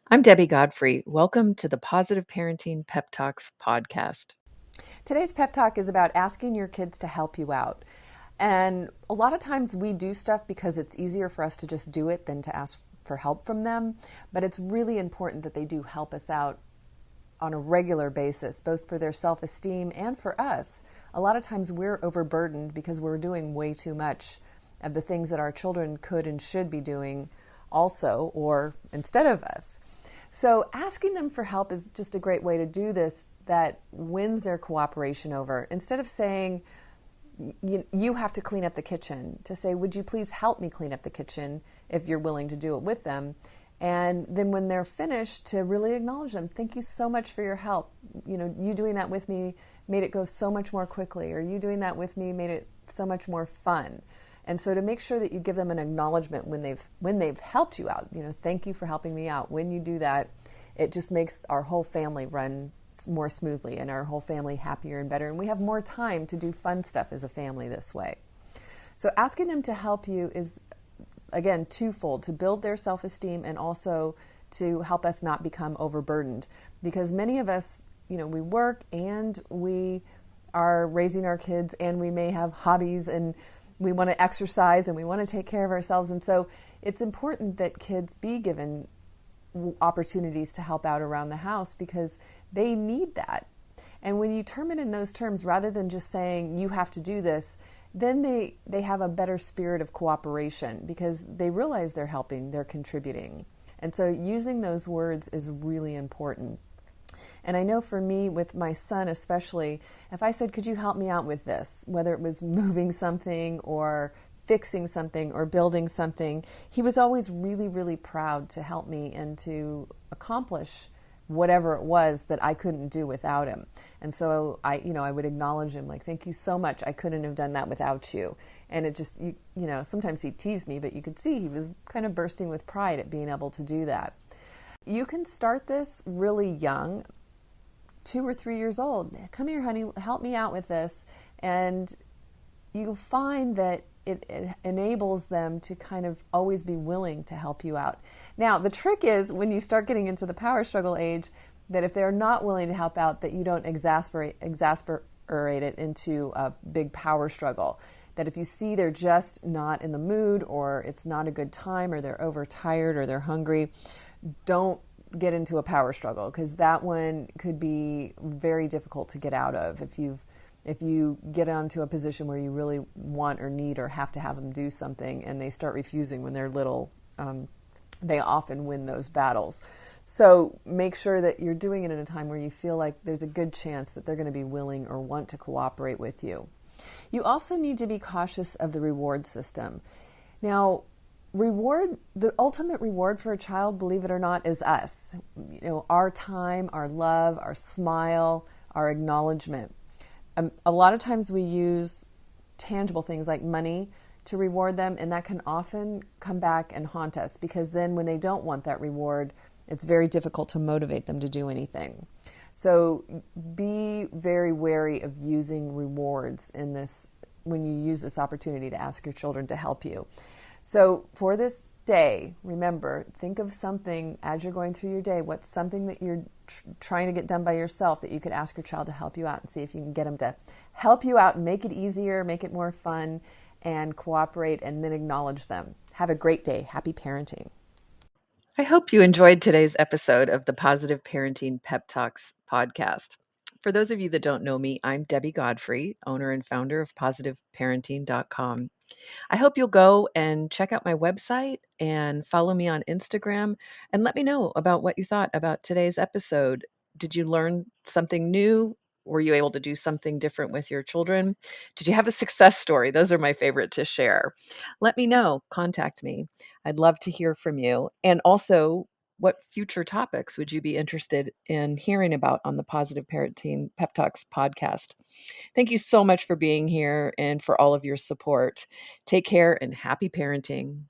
I'm Debbie Godfrey. Welcome to the Positive Parenting PEP Talks podcast. Today's pep talk is about asking your kids to help you out. And a lot of times we do stuff because it's easier for us to just do it than to ask for help from them. But it's really important that they do help us out on a regular basis, both for their self-esteem and for us. A lot of times we're overburdened because we're doing way too much of the things that our children could and should be doing also, or instead of us. So asking them for help is just a great way to do this that wins their cooperation over. Instead of saying, you have to clean up the kitchen, to say, would you please help me clean up the kitchen if you're willing to do it with them? And then when they're finished, to really acknowledge them. Thank you so much for your help. You doing that with me made it go so much more quickly, or you doing that with me made it so much more fun. And so to make sure that you give them an acknowledgement when they've helped you out, thank you for helping me out. When you do that, it just makes our whole family run more smoothly and our whole family happier and better. And we have more time to do fun stuff as a family this way. So asking them to help you is, again, twofold: to build their self-esteem and also to help us not become overburdened. Because many of us, we work and we are raising our kids and we may have hobbies and we want to exercise and we want to take care of ourselves. And so it's important that kids be given opportunities to help out around the house because they need that. And when you term it in those terms, rather than just saying you have to do this, then they have a better spirit of cooperation because they realize they're helping, they're contributing. And so using those words is really important. And I know for me, with my son especially, if I said, could you help me out with this, whether it was moving something or fixing something or building something, he was always really, really proud to help me and to accomplish whatever it was that I couldn't do without him. And so I would acknowledge him, like, thank you so much. I couldn't have done that without you. And it just, sometimes he teased me, but you could see he was kind of bursting with pride at being able to do that. You can start this really young, 2 or 3 years old. Come here, honey, help me out with this. And you'll find that it enables them to kind of always be willing to help you out. Now, the trick is when you start getting into the power struggle age, that if they're not willing to help out, that you don't exasperate it into a big power struggle. That if you see they're just not in the mood, or it's not a good time, or they're overtired, or they're hungry, don't get into a power struggle, because that one could be very difficult to get out of. If you get onto a position where you really want or need or have to have them do something and they start refusing when they're little, they often win those battles. So make sure that you're doing it at a time where you feel like there's a good chance that they're going to be willing or want to cooperate with you. You also need to be cautious of the reward system. Now, the ultimate reward for a child, believe it or not, is us. Our time, our love, our smile, our acknowledgement. A lot of times we use tangible things like money to reward them, and that can often come back and haunt us, because then when they don't want that reward, it's very difficult to motivate them to do anything. So be very wary of using rewards in this when you use this opportunity to ask your children to help you. So for this day, remember, think of something as you're going through your day. What's something that you're trying to get done by yourself that you could ask your child to help you out, and see if you can get them to help you out and make it easier, make it more fun, and cooperate, and then acknowledge them. Have a great day. Happy parenting. I hope you enjoyed today's episode of the Positive Parenting PEP Talks podcast. For those of you that don't know me, I'm Debbie Godfrey, owner and founder of positiveparenting.com. I hope you'll go and check out my website and follow me on Instagram and let me know about what you thought about today's episode. Did you learn something new? Were you able to do something different with your children? Did you have a success story? Those are my favorite to share. Let me know. Contact me. I'd love to hear from you. And also, what future topics would you be interested in hearing about on the Positive Parenting Pep Talks podcast? Thank you so much for being here and for all of your support. Take care and happy parenting.